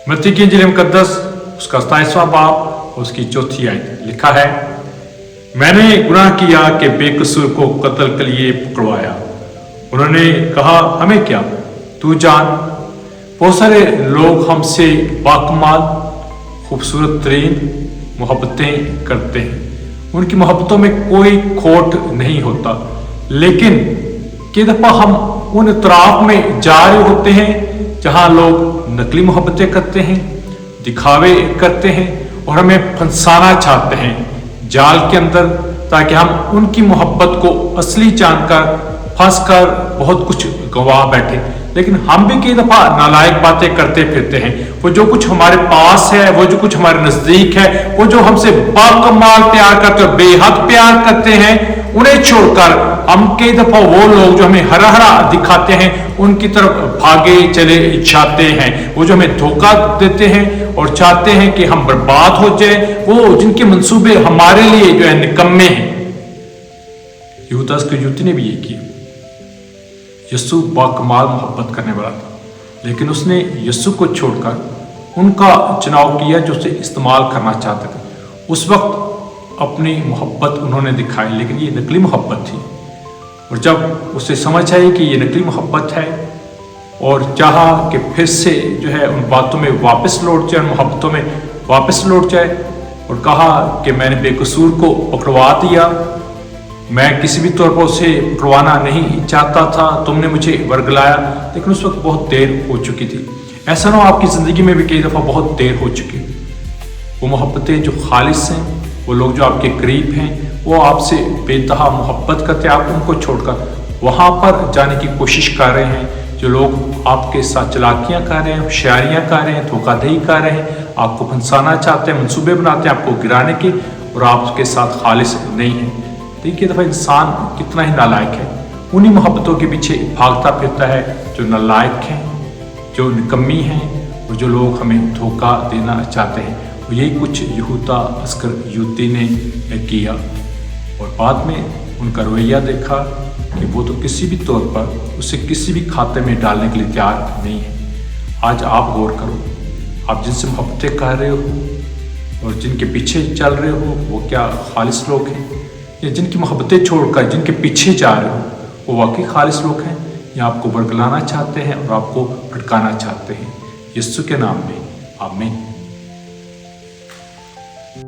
मत्ती की इंजील मुकद्दस उसका 27वां बाब उसकी 4थी आयत लिखा है, मैंने गुनाह किया कि बेकसूर को कत्ल के लिए पकड़वाया। उन्होंने कहा, हमें क्या, तू जान। बहुत सारे लोग हमसे बाकमाल खूबसूरत तरीन मोहब्बतें करते हैं, उनकी मोहब्बतों में कोई खोट नहीं होता, लेकिन कई दफ़ा हम उन तराफ में जा रहे होते हैं जहां लोग नकली मोहब्बतें करते हैं, दिखावे करते हैं और हमें फंसाना चाहते हैं जाल के अंदर, ताकि हम उनकी मोहब्बत को असली जानकर फंस कर बहुत कुछ गंवा बैठे। लेकिन हम भी कई दफा नालायक बातें करते फिरते हैं। वो जो कुछ हमारे पास है, वो जो कुछ हमारे नजदीक है, वो जो हमसे बाकमाल प्यार करते हैं, बेहद प्यार करते हैं, उन्हें छोड़कर हम कई दफा वो लोग जो हमें हरा हरा दिखाते हैं उनकी तरफ भागे चले जाते हैं। वो जो हमें धोखा देते हैं और चाहते हैं कि हम बर्बाद हो जाए, वो जिनके मंसूबे हमारे लिए जो है निकम्मे हैं। यहूदा इस्करियोती ने भी ये किया। यीशु बाकमाल मोहब्बत करने वाला था, लेकिन उसने यीशु को छोड़कर उनका चुनाव किया जो उसे इस्तेमाल करना चाहते थे। उस वक्त अपनी मोहब्बत उन्होंने दिखाई, लेकिन ये नकली मोहब्बत थी। और जब उसे समझ आई कि ये नकली मोहब्बत है और चाहा कि फिर से जो है उन बातों में वापस लौट जाए, उन मोहब्बतों में वापस लौट जाए, और कहा कि मैंने बेकसूर को पकड़वा दिया, मैं किसी भी तौर पर उसे पकड़वाना नहीं चाहता था, तुमने मुझे वर्गलाया। लेकिन उस वक्त बहुत देर हो चुकी थी। ऐसा ना हो आपकी ज़िंदगी में भी कई दफ़ा बहुत देर हो चुकी। वो मोहब्बतें जो खालिस हैं, वो लोग जो आपके करीब हैं, वो आपसे बेतहा मोहब्बत करते हैं, आप उनको छोड़कर वहाँ पर जाने की कोशिश कर रहे हैं। जो लोग आपके साथ चलाकियाँ कर रहे हैं, होशियारियाँ कर रहे हैं, धोखाधड़ी कर रहे हैं, आपको फंसाना चाहते हैं, मंसूबे बनाते हैं आपको गिराने के, और आपके साथ खालिस नहीं है। देखिए दफ़ा इंसान कितना ही नालायक है, उन्हीं मोहब्बतों के पीछे भागता फिरता है जो नालायक हैं, जो निकम्मी हैं, और जो लोग हमें धोखा देना चाहते हैं। यही कुछ यहूदा इस्करियोती ने किया, और बाद में उनका रवैया देखा कि वो तो किसी भी तौर पर उसे किसी भी खाते में डालने के लिए तैयार नहीं है। आज आप गौर करो, आप जिनसे मोहब्बतें कर रहे हो और जिनके पीछे चल रहे हो, वो क्या खालिस लोग हैं, या जिनकी मोहब्बतें छोड़कर जिनके पीछे जा रहे हो वो वाकई खालिस लोग हैं, या आपको बरगलाना चाहते हैं और आपको भटकाना चाहते हैं। यीशु के नाम में आमीन।